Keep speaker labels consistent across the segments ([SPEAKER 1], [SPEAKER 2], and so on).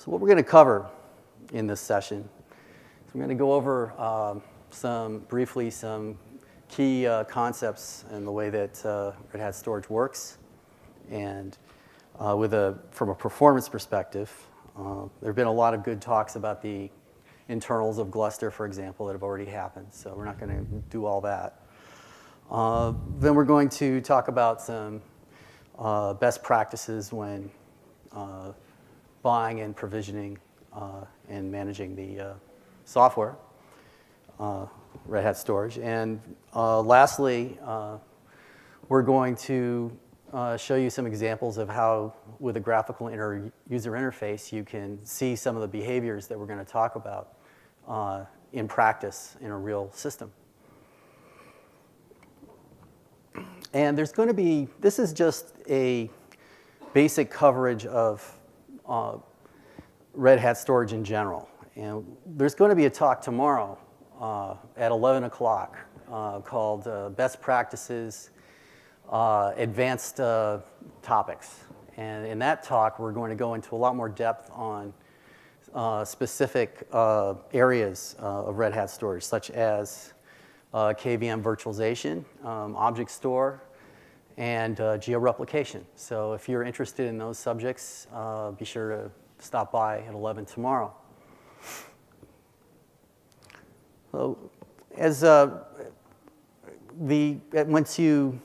[SPEAKER 1] So what we're going to cover in this session is we're going to go over briefly some key concepts in the way that Red Hat storage works, and from a performance perspective. There have been a lot of good talks about the internals of Gluster, for example, that have already happened, so we're not going to do all that. Then we're going to talk about some best practices when buying and provisioning and managing the software, Red Hat storage. And lastly, we're going to show you some examples of how, with a graphical user interface, you can see some of the behaviors that we're going to talk about in practice in a real system. And there's going to be, this is just a basic coverage of Red Hat storage in general. And there's going to be a talk tomorrow at 11 o'clock called Best Practices, Advanced Topics. And in that talk, we're going to go into a lot more depth on specific areas of Red Hat storage, such as KVM virtualization, object store, and georeplication. So if you're interested in those subjects, be sure to stop by at 11 tomorrow. So once you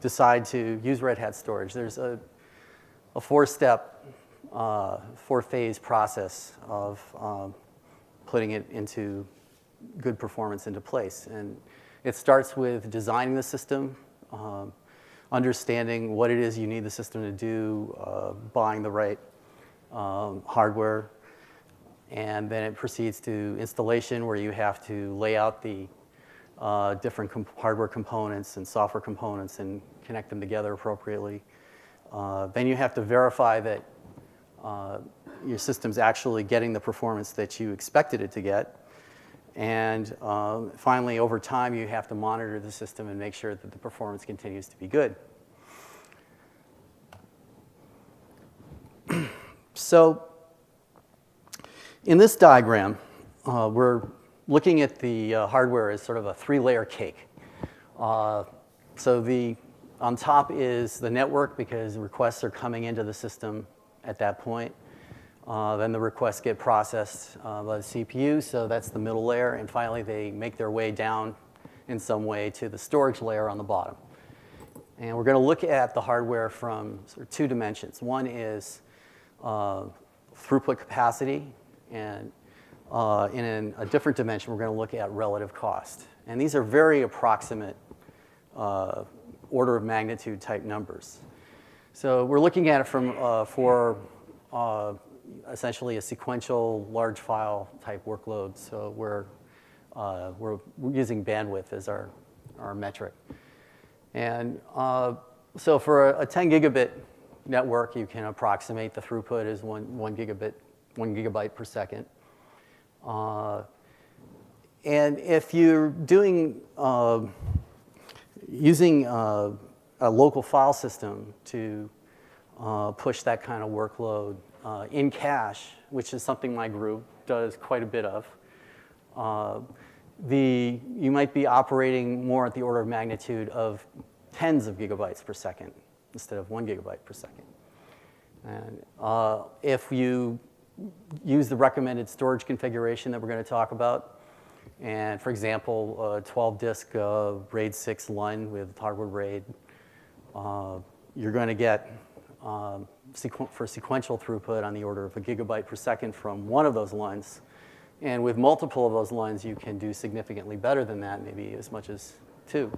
[SPEAKER 1] decide to use Red Hat storage, there's a four-step, four-phase process of putting it into good performance into place. And it starts with designing the system, understanding what it is you need the system to do, buying the right hardware, and then it proceeds to installation, where you have to lay out the different hardware components and software components and connect them together appropriately. Then you have to verify that your system's actually getting the performance that you expected it to get. And finally, over time, you have to monitor the system and make sure that the performance continues to be good. So in this diagram, we're looking at the hardware as sort of a three-layer cake. So on top is the network, because requests are coming into the system at that point. Then the requests get processed by the CPU, so that's the middle layer. And finally, they make their way down in some way to the storage layer on the bottom. And we're going to look at the hardware from sort of two dimensions. One is throughput capacity, and in a different dimension, we're going to look at relative cost. And these are very approximate order of magnitude type numbers. So we're looking at it for essentially a sequential large file type workload. So we're using bandwidth as our metric. And so for a 10 gigabit network, you can approximate the throughput as one gigabyte per second. And if you're doing using a local file system to push that kind of workload in cache, which is something my group does quite a bit of, you might be operating more at the order of magnitude of tens of gigabytes per second instead of 1 gigabyte per second. And if you use the recommended storage configuration that we're going to talk about, and for example, a 12-disk RAID 6 LUN with hardware RAID, you're going to get, for sequential throughput, on the order of a gigabyte per second from one of those LUNs. And with multiple of those LUNs, you can do significantly better than that, maybe as much as 2.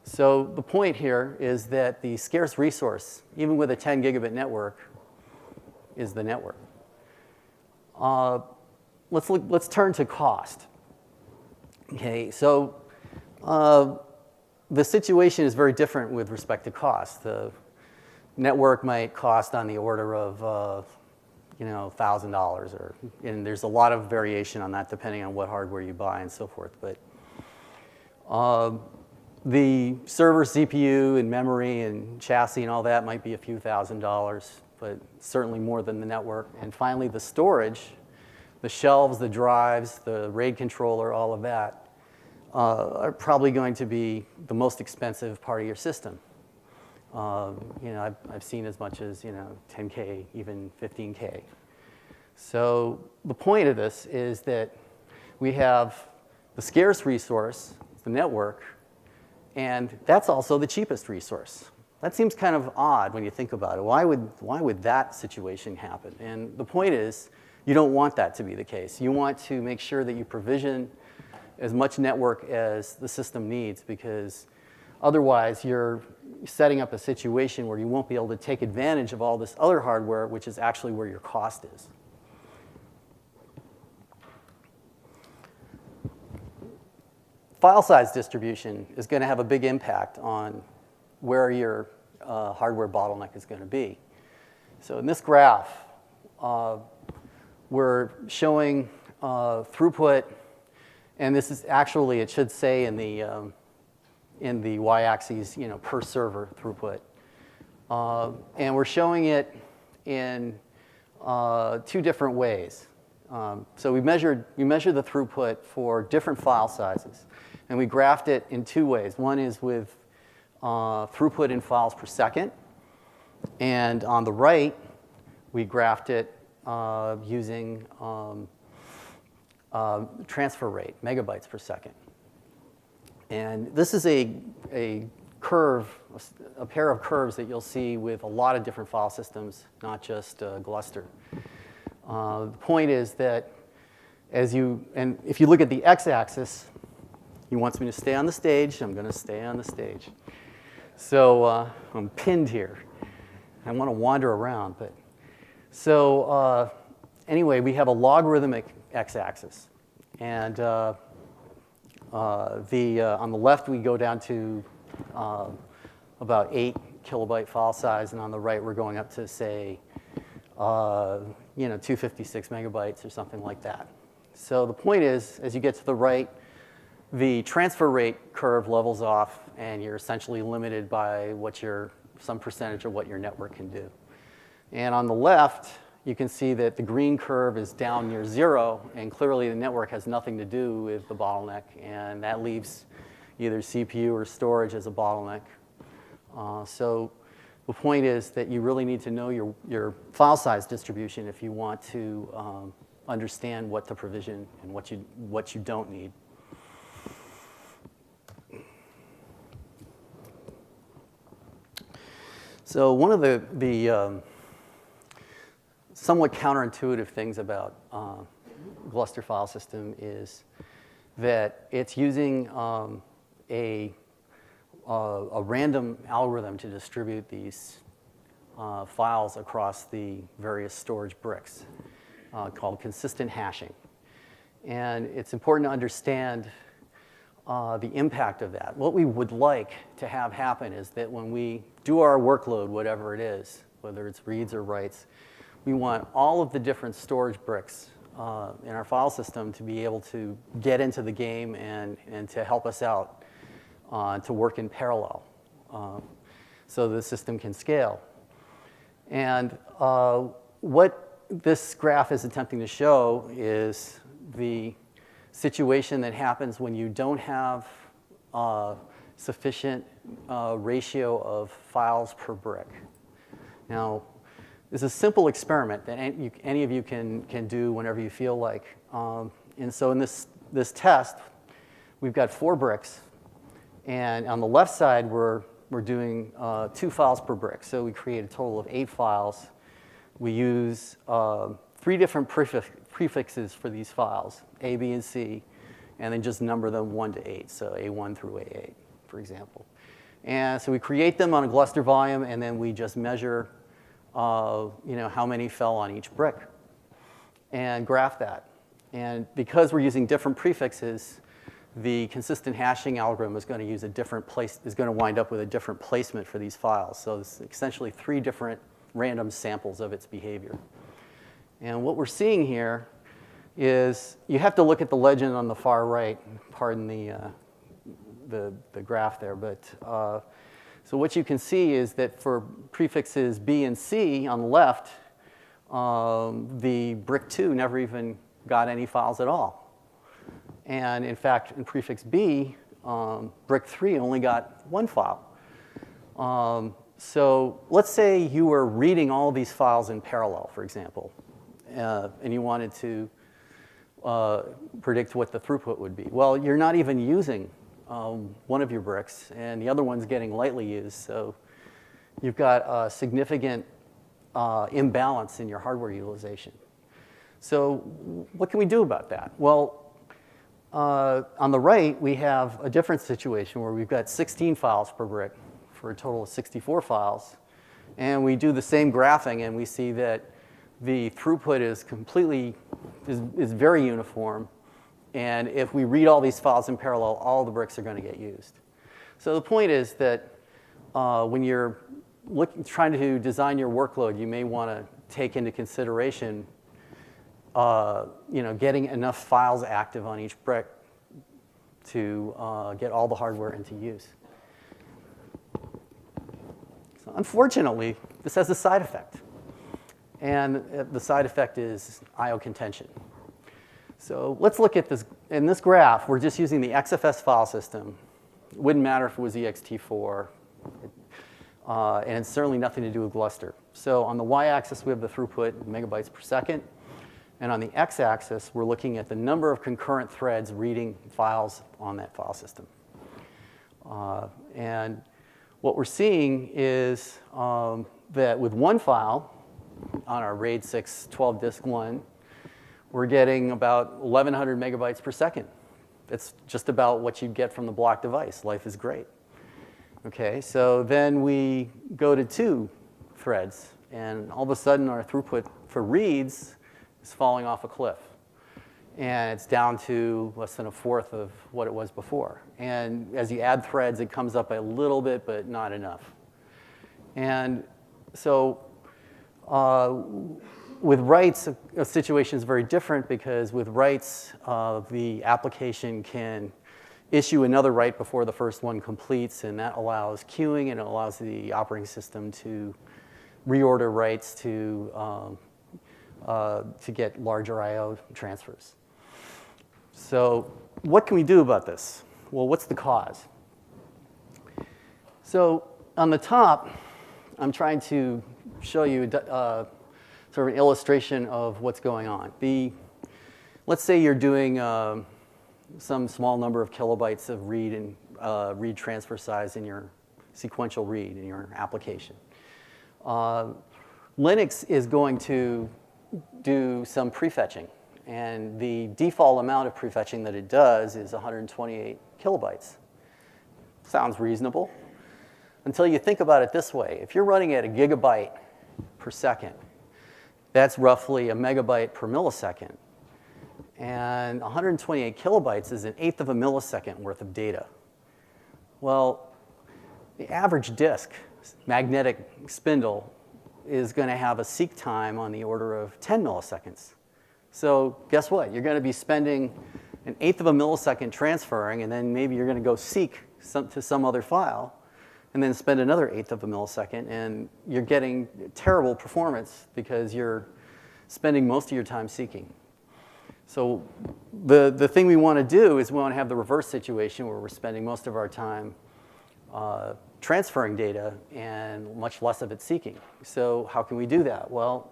[SPEAKER 1] So the point here is that the scarce resource, even with a 10 gigabit network, is the network. Let's turn to cost. Okay, so the situation is very different with respect to cost. The network might cost on the order of $1,000, and there's a lot of variation on that depending on what hardware you buy and so forth. But the server CPU and memory and chassis and all that might be a few $1,000s but certainly more than the network. And finally, the storage, the shelves, the drives, the RAID controller, all of that, are probably going to be the most expensive part of your system. I've seen as much as 10K, even 15K. So the point of this is that we have the scarce resource, the network, and that's also the cheapest resource. That seems kind of odd when you think about it. Why would that situation happen? And the point is, you don't want that to be the case. You want to make sure that you provision as much network as the system needs, because otherwise you're setting up a situation where you won't be able to take advantage of all this other hardware, which is actually where your cost is. File size distribution is going to have a big impact on where your hardware bottleneck is going to be. So in this graph, we're showing throughput, and this is actually, it should say in the y-axis, per server throughput. And we're showing it in 2 different ways. So we measure the throughput for different file sizes, and we graphed it in 2 ways. One is with throughput in files per second, and on the right, we graphed it using transfer rate, megabytes per second. And this is a curve, a pair of curves that you'll see with a lot of different file systems, not just Gluster. The point is that if you look at the x-axis, he wants me to stay on the stage. I'm going to stay on the stage. So I'm pinned here. I want to wander around. Anyway, we have a logarithmic x-axis. And on the left, we go down to about 8 kilobyte file size. And on the right, we're going up to, say, 256 megabytes or something like that. So the point is, as you get to the right, the transfer rate curve levels off, and you're essentially limited by some percentage of what your network can do. And on the left, you can see that the green curve is down near 0, and clearly the network has nothing to do with the bottleneck, and that leaves either CPU or storage as a bottleneck. So the point is that you really need to know your file size distribution if you want to understand what to provision and what you don't need. So one of the somewhat counterintuitive things about Gluster file system is that it's using a random algorithm to distribute these files across the various storage bricks called consistent hashing. And it's important to understand the impact of that. What we would like to have happen is that when we do our workload, whatever it is, whether it's reads or writes, we want all of the different storage bricks in our file system to be able to get into the game and to help us out to work in parallel so the system can scale. And what this graph is attempting to show is the situation that happens when you don't have sufficient ratio of files per brick. Now, this is a simple experiment that any of you can do whenever you feel like. And so in this test, we've got 4 bricks. And on the left side, we're doing 2 files per brick. So we create a total of 8 files. We use 3 different prefixes for these files, A, B, and C, and then just number them 1 to 8, so A1 through A8, for example. And so we create them on a Gluster volume, and then we just measure how many fell on each brick and graph that. And because we're using different prefixes, the consistent hashing algorithm is going to use is going to wind up with a different placement for these files. So it's essentially 3 different random samples of its behavior. And what we're seeing here is you have to look at the legend on the far right. Pardon the graph there, but So what you can see is that for prefixes B and C on the left, the brick 2 never even got any files at all. And in fact, in prefix B, brick 3 only got 1 file. So let's say you were reading all these files in parallel, for example, and you wanted to predict what the throughput would be. Well, you're not even using one of your bricks, and the other one's getting lightly used. So you've got a significant imbalance in your hardware utilization. So what can we do about that? Well, on the right, we have a different situation where we've got 16 files per brick for a total of 64 files. And we do the same graphing, and we see that the throughput is is very uniform. And if we read all these files in parallel, all the bricks are going to get used. So the point is that when you're trying to design your workload, you may want to take into consideration getting enough files active on each brick to get all the hardware into use. So unfortunately, this has a side effect. And the side effect is I/O contention. So let's look at this. In this graph, we're just using the XFS file system. It wouldn't matter if it was ext4. And it's certainly nothing to do with Gluster. So on the y-axis, we have the throughput megabytes per second. And on the x-axis, we're looking at the number of concurrent threads reading files on that file system. And what we're seeing is that with one file, on our RAID 6 12 disk one, we're getting about 1,100 megabytes per second. That's just about what you'd get from the block device. Life is great. Okay, so then we go to 2 threads, and all of a sudden our throughput for reads is falling off a cliff. And it's down to less than a fourth of what it was before. And as you add threads, it comes up a little bit, but not enough. And so with writes, a situation is very different, because with writes, the application can issue another write before the first one completes, and that allows queuing, and it allows the operating system to reorder writes to get larger I/O transfers. So what can we do about this? Well, what's the cause? So on the top, I'm trying to show you sort of an illustration of what's going on. Let's say you're doing some small number of kilobytes of read and read transfer size in your sequential read in your application. Linux is going to do some prefetching, and the default amount of prefetching that it does is 128 kilobytes. Sounds reasonable until you think about it this way. If you're running at a gigabyte per second, that's roughly a megabyte per millisecond. And 128 kilobytes is 1/8 of a millisecond worth of data. Well, the average disk, magnetic spindle, is going to have a seek time on the order of 10 milliseconds. So guess what? You're going to be spending 1/8 of a millisecond transferring, and then maybe you're going to go seek to some other file, and then spend another 1/8 of a millisecond, and you're getting terrible performance because you're spending most of your time seeking. So the thing we want to do is we want to have the reverse situation where we're spending most of our time transferring data and much less of it seeking. So how can we do that? Well,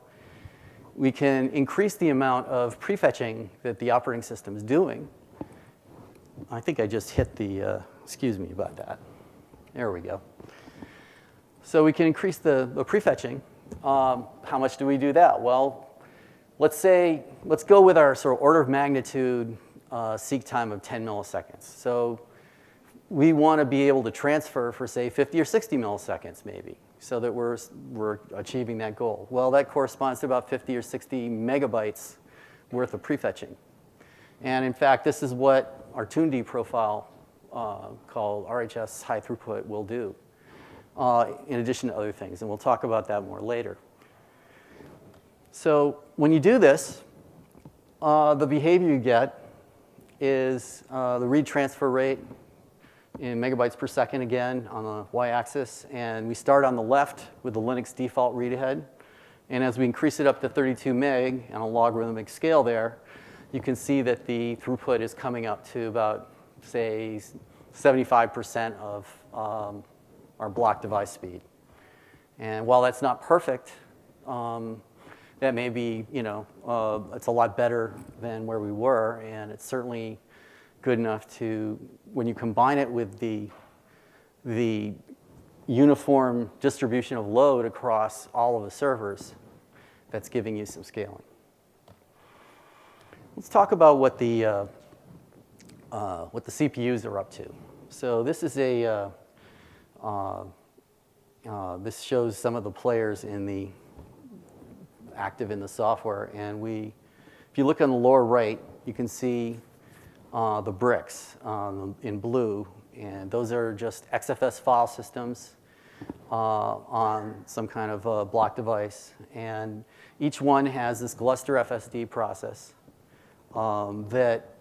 [SPEAKER 1] we can increase the amount of prefetching that the operating system is doing. I think I just hit the, excuse me about that. There we go. So we can increase the prefetching. How much do we do that? Well, let's go with our sort of order of magnitude seek time of 10 milliseconds. So we want to be able to transfer for, say, 50 or 60 milliseconds, maybe, so that we're achieving that goal. Well, that corresponds to about 50 or 60 megabytes worth of prefetching. And in fact, this is what our TuneD profile called RHS high throughput will do, in addition to other things. And we'll talk about that more later. So when you do this, the behavior you get is the read transfer rate in megabytes per second again on the y-axis. And we start on the left with the Linux default read ahead. And as we increase it up to 32 meg on a logarithmic scale there, you can see that the throughput is coming up to about, say, 75% of our block device speed. And while that's not perfect, that may be, it's a lot better than where we were, and it's certainly good enough to, when you combine it with the uniform distribution of load across all of the servers, that's giving you some scaling. Let's talk about what the CPUs are up to. So this is this shows some of the players active in the software, and if you look on the lower right, you can see the bricks in blue, and those are just XFS file systems on some kind of block device, and each one has this Gluster FSD process that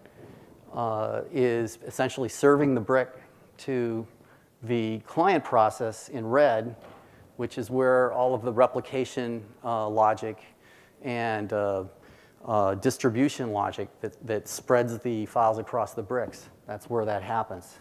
[SPEAKER 1] is essentially serving the brick to the client process in red, which is where all of the replication logic and distribution logic that spreads the files across the bricks. That's where that happens.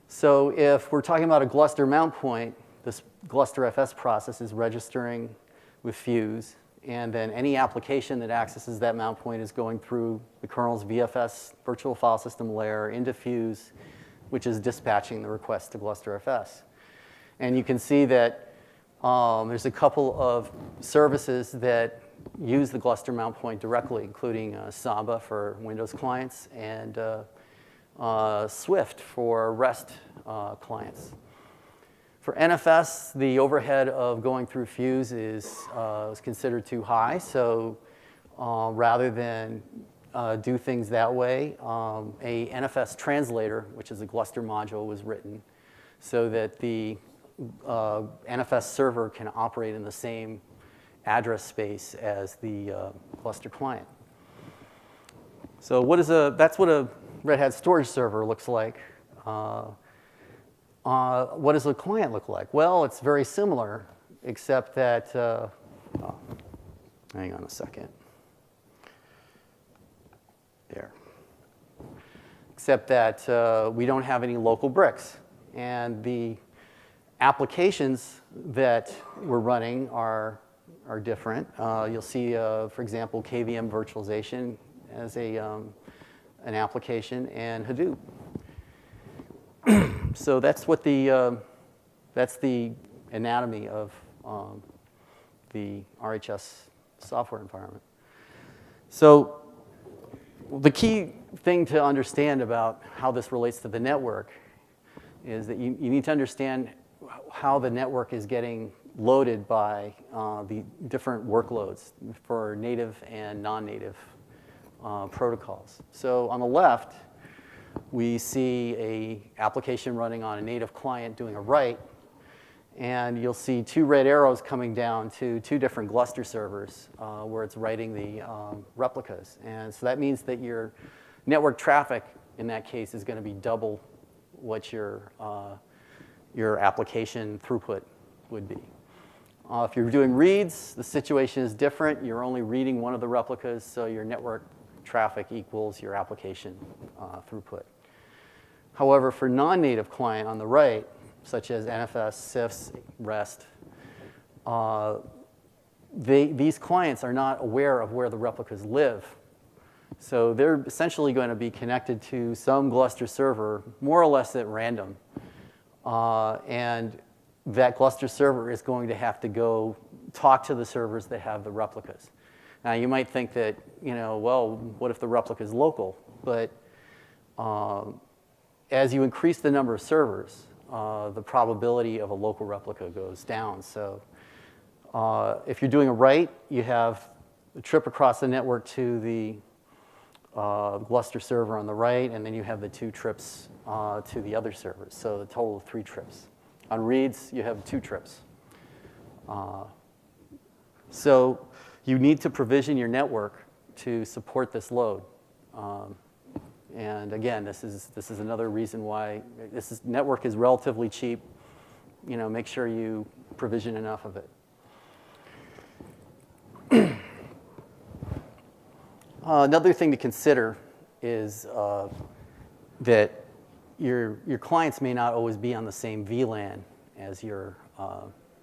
[SPEAKER 1] So if we're talking about a Gluster mount point, this Gluster FS process is registering with Fuse, and then any application that accesses that mount point is going through the kernel's VFS, virtual file system layer, into Fuse, which is dispatching the request to Gluster FS. And you can see that there's a couple of services that use the Gluster mount point directly, including Samba for Windows clients and Swift for REST clients. For NFS, the overhead of going through Fuse is considered too high. So rather than do things that way, a NFS translator, which is a Gluster module, was written so that the NFS server can operate in the same address space as the Gluster client. So that's what a Red Hat storage server looks like. What does a client look like? Well, it's very similar, except that, hang on a second. There. Except that we don't have any local bricks. And the applications that we're running are different. You'll see, for example, KVM virtualization as an application, and Hadoop. So that's the anatomy of the RHS software environment. So the key thing to understand about how this relates to the network is that you need to understand how the network is getting loaded by the different workloads for native and non-native protocols. So on the left, we see an application running on a native client doing a write, and you'll see two red arrows coming down to two different Gluster servers where it's writing the replicas. And so that means that your network traffic in that case is going to be double what your application throughput would be. If you're doing reads, the situation is different. You're only reading one of the replicas, so your network traffic equals your application throughput. However, for non-native client on the right, such as NFS, CIFS, REST, these clients are not aware of where the replicas live. So they're essentially going to be connected to some Gluster server, more or less at random. And that Gluster server is going to have to go talk to the servers that have the replicas. Now, you might think that, well, what if the replica is local? But as you increase the number of servers, the probability of a local replica goes down. So if you're doing a write, you have a trip across the network to the Gluster server on the right, and then you have the two trips to the other servers. So a total of 3 trips. On reads, you have 2 trips. So you need to provision your network to support this load. And again, this is another reason why network is relatively cheap. Make sure you provision enough of it. Another thing to consider is that your clients may not always be on the same VLAN as your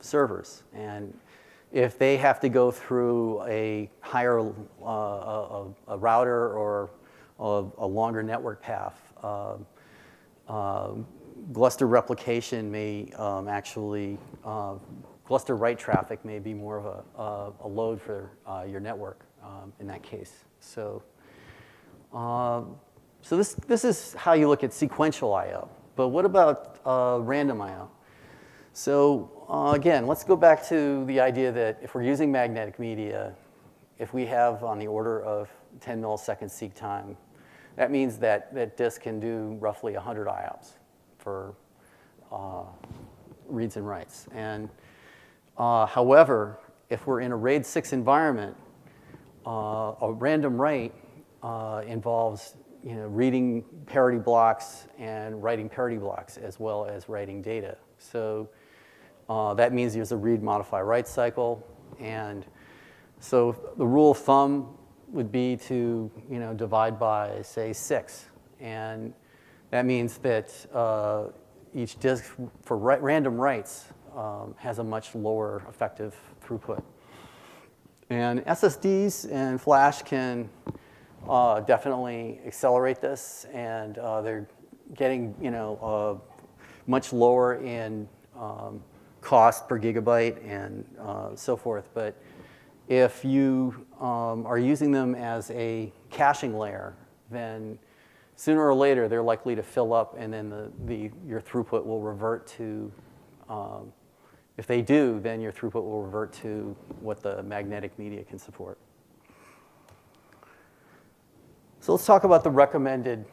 [SPEAKER 1] servers, and if they have to go through a higher a router or a longer network path, Gluster replication may Gluster write traffic may be more of a load for your network in that case. So this is how you look at sequential I/O. But what about random I/O? So again, let's go back to the idea that if we're using magnetic media, if we have on the order of 10 milliseconds seek time, that means that disk can do roughly 100 IOPS for reads and writes. And however, if we're in a RAID 6 environment, a random write involves reading parity blocks and writing parity blocks as well as writing data. So that means there's a read, modify, write cycle. And so the rule of thumb would be to divide by, say, 6. And that means that each disk for random writes has a much lower effective throughput. And SSDs and flash can definitely accelerate this, and they're getting much lower in cost per gigabyte and so forth. But if you are using them as a caching layer, then sooner or later they're likely to fill up, and then your throughput will revert to. If they do, then your throughput will revert to what the magnetic media can support. So let's talk about the recommended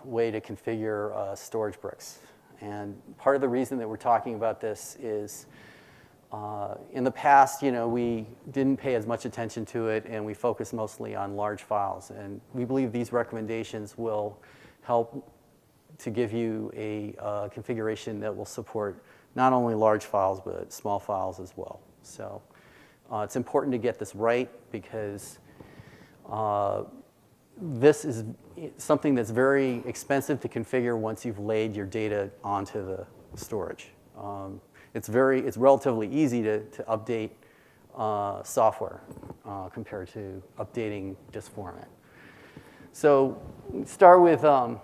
[SPEAKER 1] way to configure storage bricks. And part of the reason that we're talking about this is in the past, we didn't pay as much attention to it, and we focused mostly on large files. And we believe these recommendations will help to give you a configuration that will support not only large files, but small files as well. So it's important to get this right, because this is something that's very expensive to configure once you've laid your data onto the storage. It's relatively easy to update software compared to updating disk format. So start with the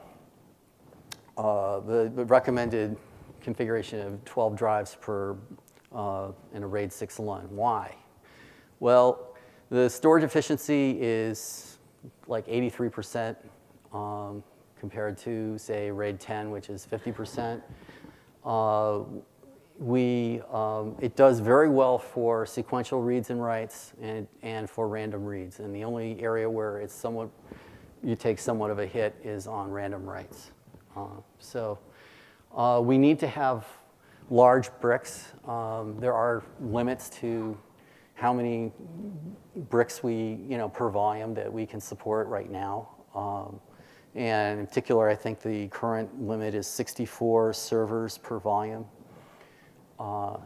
[SPEAKER 1] recommended configuration of 12 drives per in a RAID 6 LUN. Why? Well, the storage efficiency is like 83% compared to, say, RAID 10, which is 50%. It does very well for sequential reads and writes and for random reads. And the only area where you take somewhat of a hit is on random writes. We need to have large bricks. There are limits to how many bricks per volume that we can support right now. And in particular, I think the current limit is 64 servers per volume.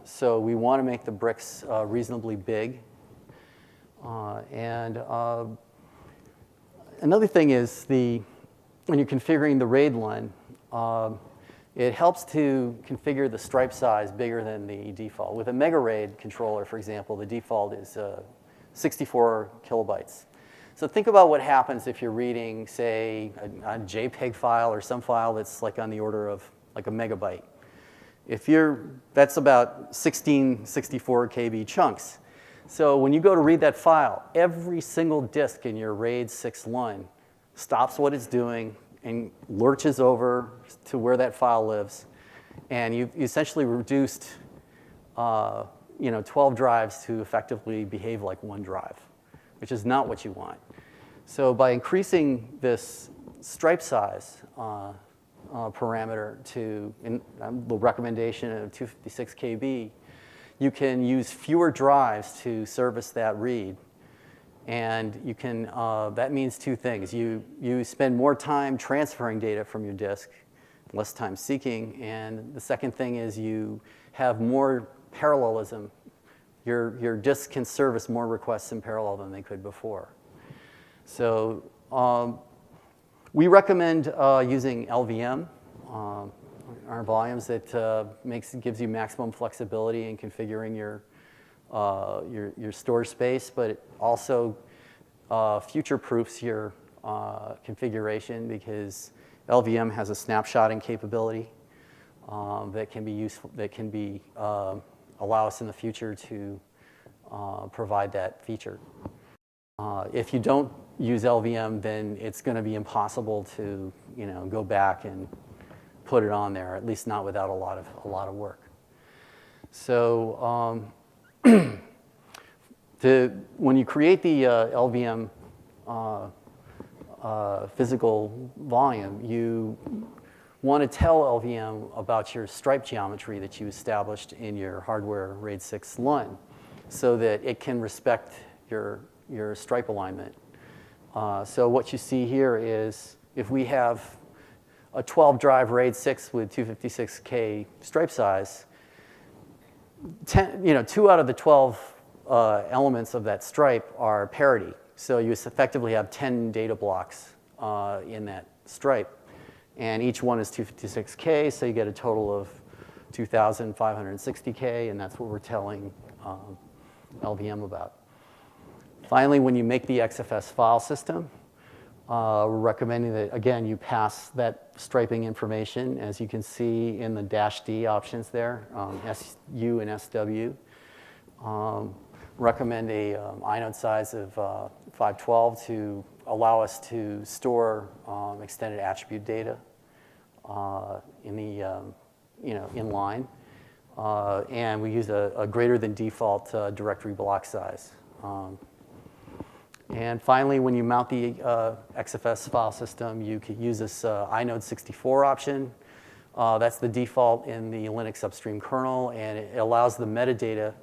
[SPEAKER 1] So we want to make the bricks reasonably big. And another thing is when you're configuring the RAID LUN, it helps to configure the stripe size bigger than the default. With a Mega RAID controller, for example, the default is 64 kilobytes. So think about what happens if you're reading, say, a JPEG file or some file that's like on the order of like a megabyte. That's about 16 64 KB chunks. So when you go to read that file, every single disk in your RAID 6 LUN stops what it's doing and lurches over to where that file lives. And you've essentially reduced 12 drives to effectively behave like one drive, which is not what you want. So by increasing this stripe size parameter to the recommendation of 256 KB, you can use fewer drives to service that read. And you can, that means two things. You spend more time transferring data from your disk, less time seeking. And the second thing is you have more parallelism. Your disk can service more requests in parallel than they could before. So we recommend using LVM. Our volumes that gives you maximum flexibility in configuring your storage space, but it also future-proofs your configuration because LVM has a snapshotting capability that can be useful. That can be allow us in the future to provide that feature. If you don't use LVM, then it's going to be impossible to go back and put it on there, at least not without a lot of work. So when you create the LVM physical volume, you want to tell LVM about your stripe geometry that you established in your hardware RAID 6 LUN so that it can respect your stripe alignment. So what you see here is if we have a 12-drive RAID 6 with 256K stripe size, 2 out of the 12 elements of that stripe are parity. So you effectively have 10 data blocks in that stripe. And each one is 256K, so you get a total of 2,560K, and that's what we're telling LVM about. Finally, when you make the XFS file system, we're recommending that, again, you pass that striping information, as you can see in the -D options there, SU and SW. Recommend a inode size of 512 to allow us to store extended attribute data in the in line, and we use a greater than default directory block size. And finally, when you mount the XFS file system, you could use this inode 64 option. That's the default in the Linux upstream kernel, and it allows the metadata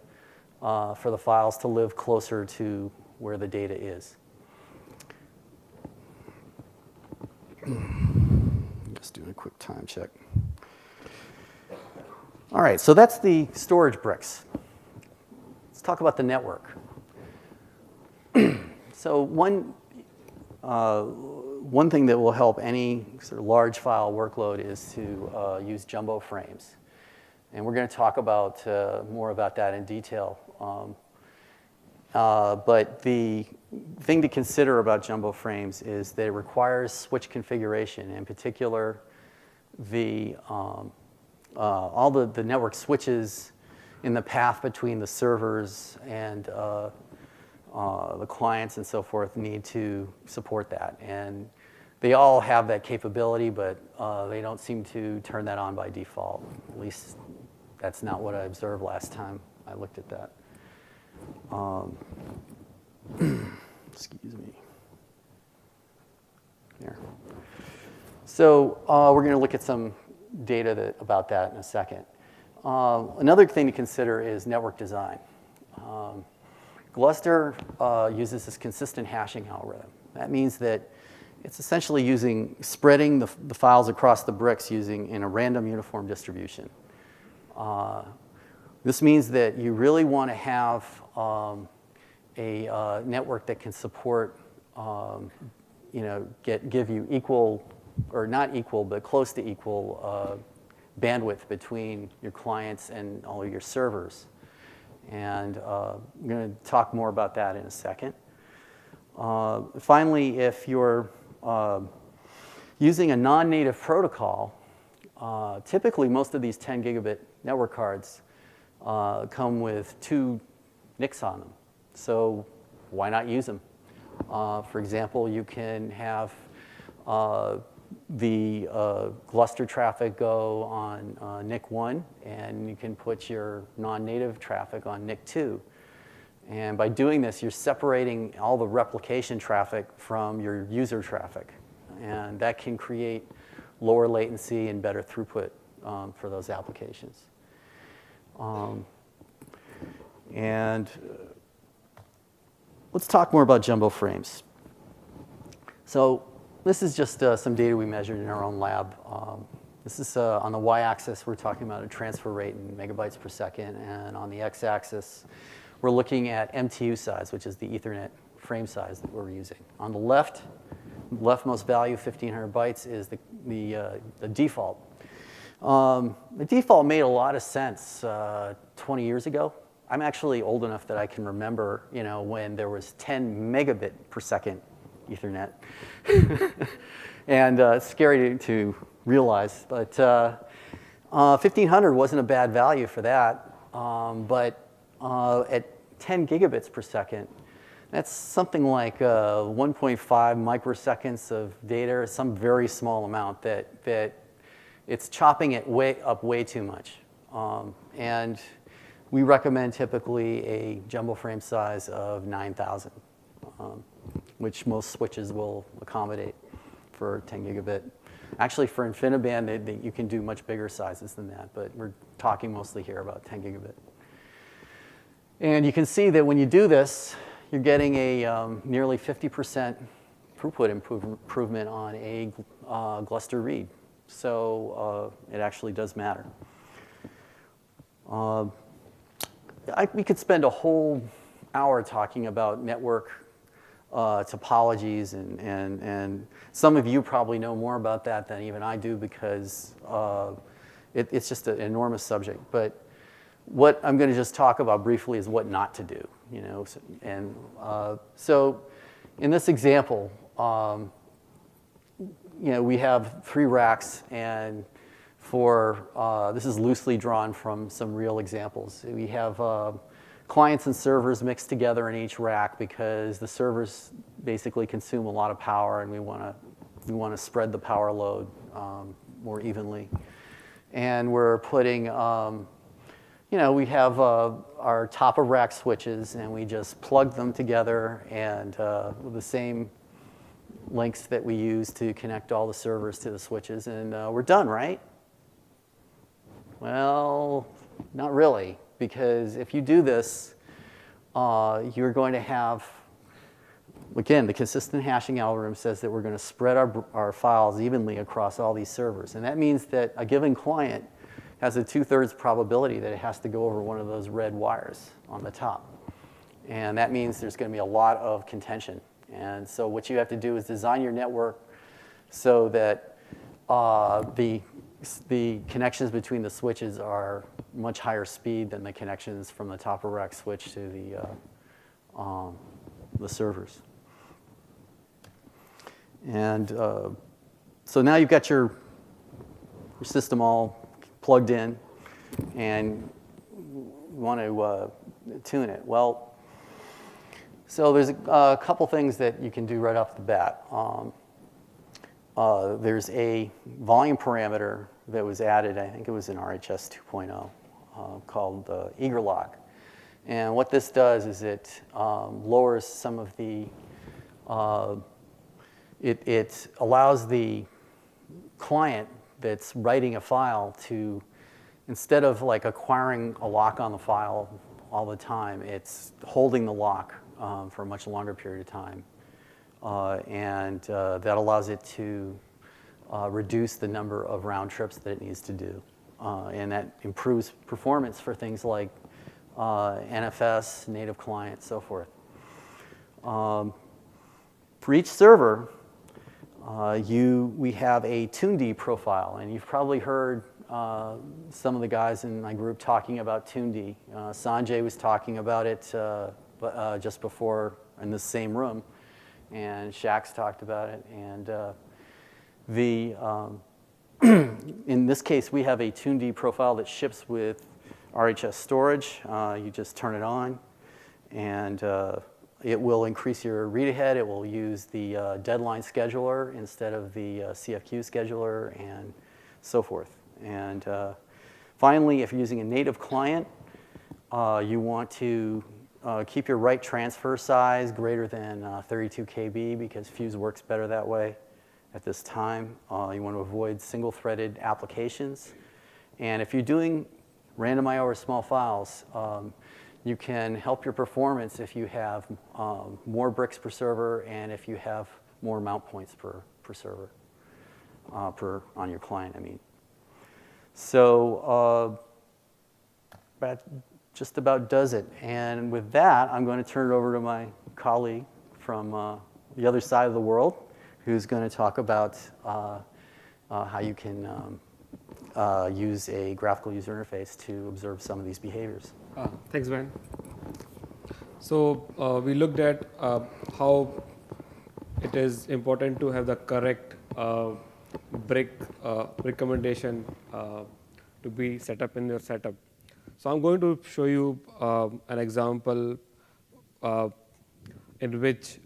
[SPEAKER 1] for the files to live closer to where the data is. Just doing a quick time check. All right, so that's the storage bricks. Let's talk about the network. So one thing that will help any sort of large file workload is to use jumbo frames. And we're going to talk about more about that in detail. But the thing to consider about jumbo frames is that it requires switch configuration. In particular, all the network switches in the path between the servers and the clients and so forth need to support that. And they all have that capability, but they don't seem to turn that on by default. At least that's not what I observed last time I looked at that. Excuse me. There. So we're going to look at some data about that in a second. Another thing to consider is network design. Gluster uses this consistent hashing algorithm. That means that it's essentially spreading the files across the bricks in a random uniform distribution. This means that you really want to have a network that can support, give you equal, or not equal, but close to equal bandwidth between your clients and all of your servers. And I'm going to talk more about that in a second. Finally, if you're using a non-native protocol, typically most of these 10 gigabit network cards come with 2 NICs on them. So why not use them? For example, you can have the Gluster traffic go on NIC 1, and you can put your non-native traffic on NIC 2. And by doing this, you're separating all the replication traffic from your user traffic. And that can create lower latency and better throughput for those applications. let's talk more about jumbo frames. So this is just some data we measured in our own lab. This is on the y-axis, we're talking about a transfer rate in megabytes per second, and on the x-axis, we're looking at MTU size, which is the Ethernet frame size that we're using. On the leftmost value, 1,500 bytes, is the default. The default made a lot of sense 20 years ago. I'm actually old enough that I can remember, when there was 10 megabit per second Ethernet. And it's scary to realize, but 1,500 wasn't a bad value for that. But at 10 gigabits per second, that's something like 1.5 microseconds of data, some very small amount that it's chopping it up way too much. And we recommend typically a jumbo frame size of 9,000, which most switches will accommodate for 10 gigabit. Actually, for InfiniBand, you can do much bigger sizes than that, but we're talking mostly here about 10 gigabit. And you can see that when you do this, you're getting a nearly 50% throughput improvement on a Gluster read. So it actually does matter. We could spend a whole hour talking about network topologies, and some of you probably know more about that than even I do, because it's just an enormous subject. But what I'm going to just talk about briefly is what not to do. And so in this example, we have 3 racks, and this is loosely drawn from some real examples. We have clients and servers mixed together in each rack because the servers basically consume a lot of power, and we want to spread the power load more evenly. And we're putting, we have our top of rack switches, and we just plug them together, and with the same links that we use to connect all the servers to the switches, and we're done, right? Well, not really, because if you do this, you're going to have, again, the consistent hashing algorithm says that we're going to spread our files evenly across all these servers. And that means that a given client has a 2/3 probability that it has to go over one of those red wires on the top. And that means there's going to be a lot of contention. And so what you have to do is design your network so that the connections between the switches are much higher speed than the connections from the top of rack switch to the servers. And so now you've got your system all plugged in, and you want to tune it. Well, so there's a couple things that you can do right off the bat. There's a volume parameter that was added, I think it was in RHS 2.0, called eager lock. And what this does is it lowers some of the, it allows the client that's writing a file to, instead of like acquiring a lock on the file all the time, it's holding the lock for a much longer period of time. And that allows it to reduce the number of round trips that it needs to do. And that improves performance for things like NFS, native client, so forth. For each server, we have a TuneD profile, and you've probably heard some of the guys in my group talking about TuneD. Sanjay was talking about it just before in this same room, and Shax talked about it. And in this case, we have a TuneD profile that ships with RHS storage. You just turn it on, and it will increase your read ahead. It will use the deadline scheduler instead of the CFQ scheduler, and so forth. And finally, if you're using a native client, you want to keep your write transfer size greater than 32 KB, because Fuse works better that way at this time. You want to avoid single-threaded applications. And if you're doing random I/O or small files, You can help your performance if you have more bricks per server and if you have more mount points per server, on your client, I mean. So that just about does it. And with that, I'm going to turn it over to my colleague from the other side of the world, who's going to talk about how you can use a graphical user interface to observe some of these behaviors.
[SPEAKER 2] Thanks, Ben. So we looked at how it is important to have the correct brick recommendation to be set up in your setup. So I'm going to show you an example in which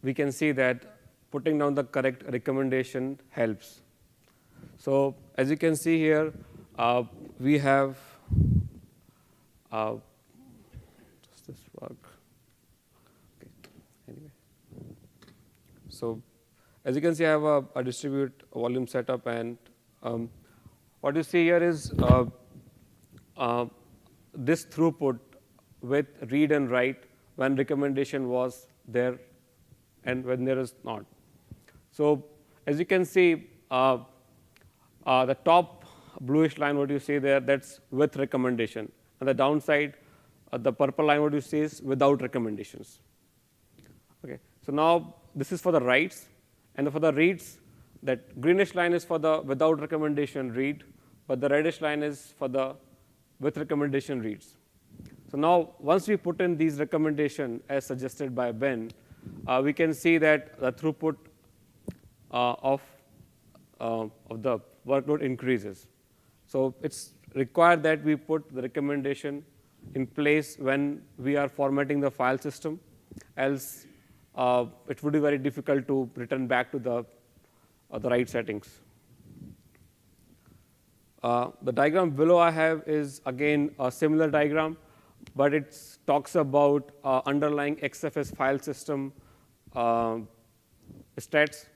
[SPEAKER 2] we can see that putting down the correct recommendation helps. So as you can see here, we have does this work? Okay. Anyway, so as you can see, I have a distribute volume setup, and what you see here is this throughput with read and write when recommendation was there and when there is not. So as you can see, the top bluish line, what you see there, that's with recommendation. And the downside, the purple line, what you see is without recommendations. Okay. So now this is for the writes, and for the reads, that greenish line is for the without recommendation read, but the reddish line is for the with recommendation reads. So now once we put in these recommendation as suggested by Ben, we can see that the throughput of the workload increases. So it's required that we put the recommendation in place when we are formatting the file system, else it would be very difficult to return back to the right settings. The diagram below I have is again a similar diagram, but it talks about underlying XFS file system stats.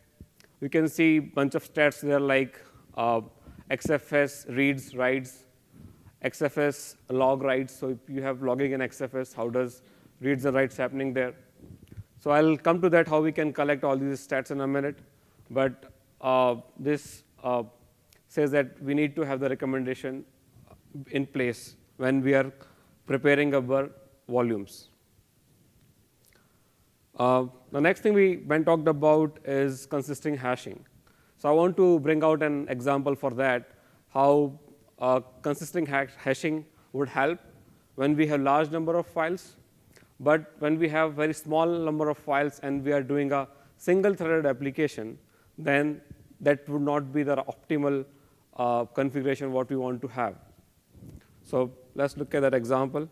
[SPEAKER 2] You can see a bunch of stats there like XFS reads, writes, XFS log writes. So if you have logging in XFS, how does reads and writes happening there? So I'll come to that, how we can collect all these stats in a minute. But this says that we need to have the recommendation in place when we are preparing our volumes. The next thing Ben talked about is consistent hashing. So I want to bring out an example for that, how consistent hashing would help when we have large number of files. But when we have very small number of files and we are doing a single-threaded application, then that would not be the optimal configuration what we want to have. So let's look at that example.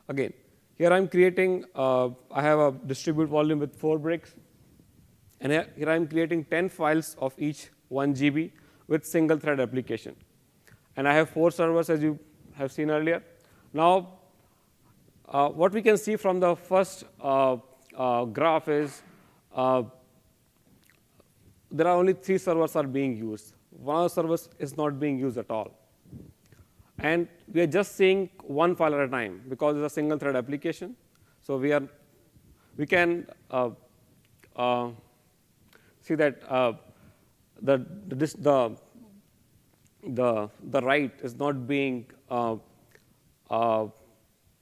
[SPEAKER 2] Again, here I'm creating, I have a distribute volume with 4 bricks. And here I'm creating 10 files of each 1 GB with single thread application. And I have 4 servers, as you have seen earlier. Now, what we can see from the first graph is there are only 3 servers are being used. One of the servers is not being used at all. And we are just seeing 1 file at a time because it's a single thread application. So we can see that the write is not being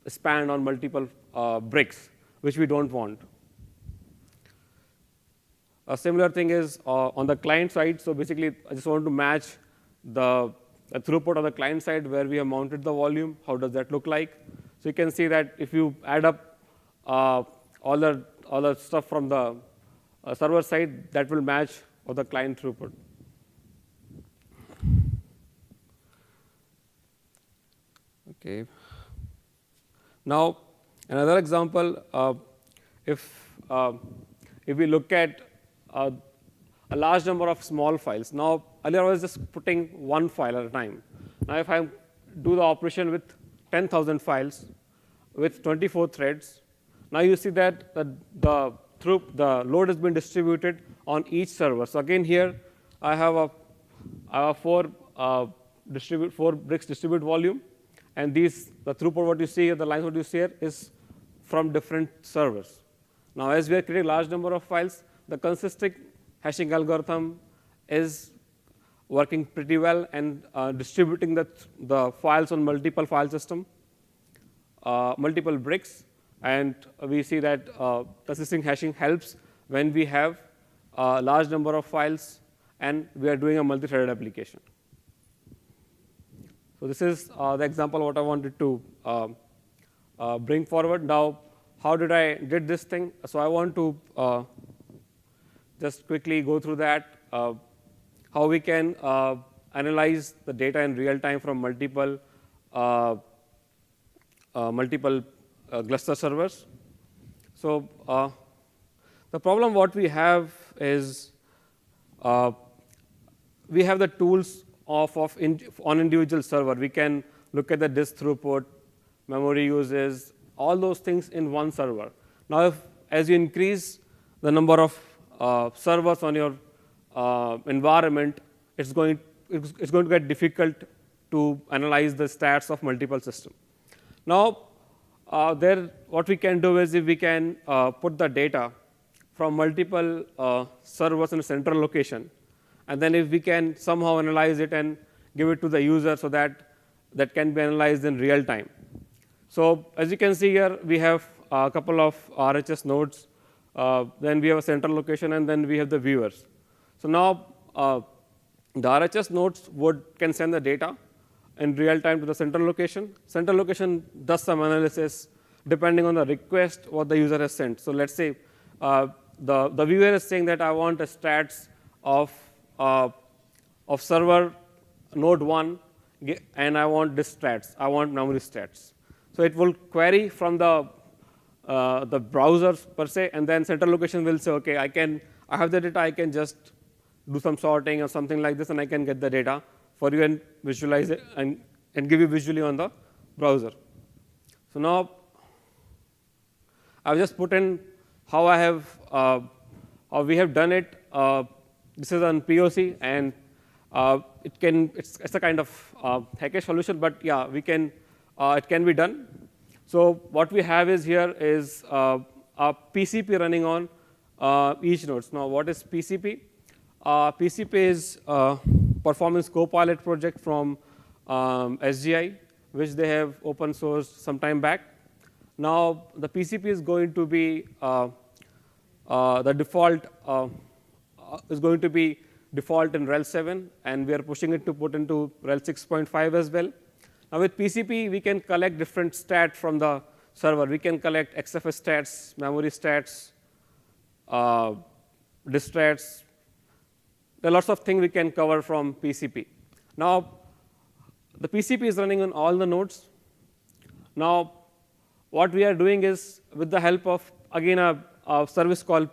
[SPEAKER 2] spanned on multiple bricks, which we don't want. A similar thing is on the client side. So basically, I just want to match the throughput on the client side where we have mounted the volume. How does that look like? So you can see that if you add up all the stuff from the server side, that will match with the client throughput. Okay. Now, another example, if we look at a large number of small files. Now, earlier I was just putting 1 file at a time. Now, if I do the operation with 10,000 files with 24 threads, now you see that the load has been distributed on each server. So again, here I have 4 bricks distribute volume, and the throughput what you see here, the lines what you see here is from different servers. Now, as we are creating a large number of files, the consistent hashing algorithm is working pretty well and distributing the files on multiple file system, multiple bricks, and we see that consistent hashing helps when we have a large number of files and we are doing a multi-threaded application. So this is the example what I wanted to bring forward. Now, how did I did this thing? So I want to just quickly go through that, how we can analyze the data in real time from multiple cluster servers. So the problem what we have is we have the tools on individual server. We can look at the disk throughput, memory uses, all those things in one server. Now, as you increase the number of servers on your environment, it's going to get difficult to analyze the stats of multiple systems. Now, what we can do is if we can put the data from multiple servers in a central location, and then if we can somehow analyze it and give it to the user so that can be analyzed in real time. So as you can see here, we have a couple of RHS nodes, then we have a central location, and then we have the viewers. So now the RHS nodes can send the data in real time to the central location. Central location does some analysis depending on the request what the user has sent. So let's say the viewer is saying that I want a stats of server node 1, and I want this stats. I want memory stats. So it will query from the browsers per se, and then central location will say, okay, I have the data. I can just do some sorting or something like this, and I can get the data for you and visualize it and give you visually on the browser. So now I've just put in how I have how we have done it. This is on POC, and it's a kind of hackish solution, but yeah, it can be done. So what we have here is a PCP running on each node. Now, what is PCP? PCP is Performance Copilot project from SGI, which they have open sourced some time back. Now, the PCP is going to be the default in RHEL 7, and we are pushing it to put into RHEL 6.5 as well. Now, with PCP, we can collect different stats from the server. We can collect XFS stats, memory stats, disk stats. There are lots of things we can cover from PCP. Now, the PCP is running on all the nodes. Now, what we are doing is, with the help of, again, a service called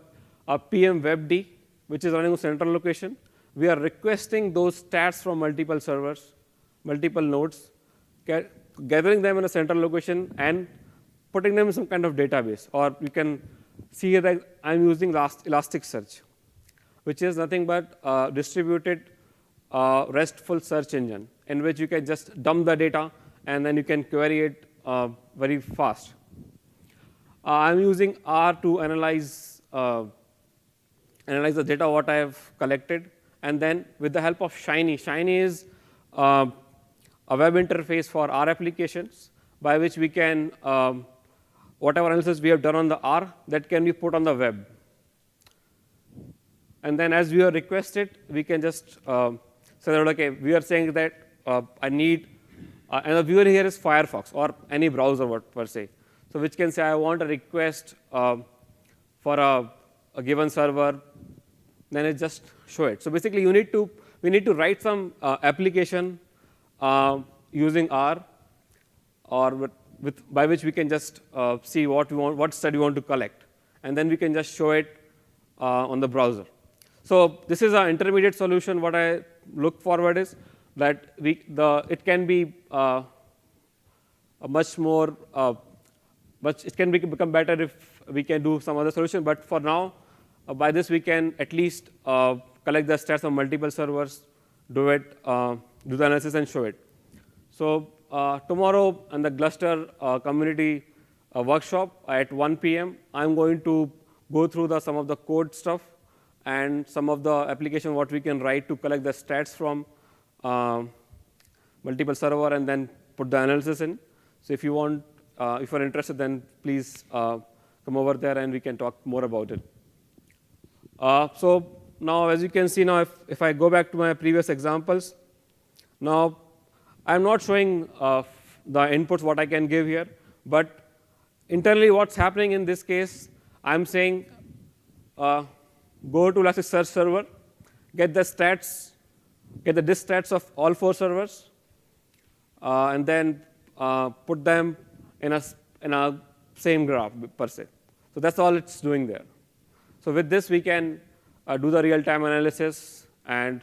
[SPEAKER 2] PM WebD, which is running on central location, we are requesting those stats from multiple servers, multiple nodes, gathering them in a central location and putting them in some kind of database. Or you can see here that I'm using Elasticsearch, which is nothing but distributed RESTful search engine, in which you can just dump the data and then you can query it very fast. I'm using R to analyze the data what I have collected, and then with the help of Shiny. Shiny is a web interface for R applications, by which we can whatever analysis we have done on the R, that can be put on the web. And then as viewer requests it, we can just say that, okay, we are saying that I need, and the viewer here is Firefox or any browser per se. So which can say I want a request for a given server, then it just show it. So basically, we need to write some application using R, or by which we can just see what stat we want to collect, and then we can just show it on the browser. So this is an intermediate solution. What I look forward is that it can be a much more, but it can become better if we can do some other solution. But for now, by this we can at least collect the stats on multiple servers do the analysis and show it. So tomorrow in the Gluster community workshop at 1 p.m., I'm going to go through some of the code stuff and some of the application what we can write to collect the stats from multiple server and then put the analysis in. So if you want, if you're interested, then please come over there and we can talk more about it. So now, as you can see now, if I go back to my previous examples, now I'm not showing the inputs what I can give here, but internally what's happening in this case, I'm saying go to Elasticsearch server, get the stats, get the disk stats of all 4 servers, and then put them in a same graph per se. So that's all it's doing there. So with this, we can do the real-time analysis, and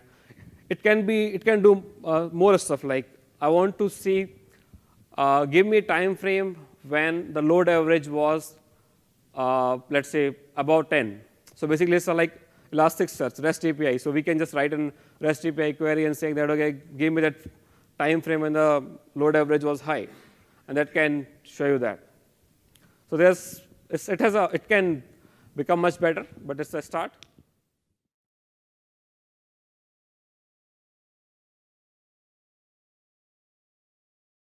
[SPEAKER 2] it can do more stuff like I want to see, give me a time frame when the load average was, let's say, about 10. So basically, it's like Elasticsearch, REST API. So we can just write a REST API query and say that, okay, give me that time frame when the load average was high, and that can show you that. So it can become much better, but it's a start.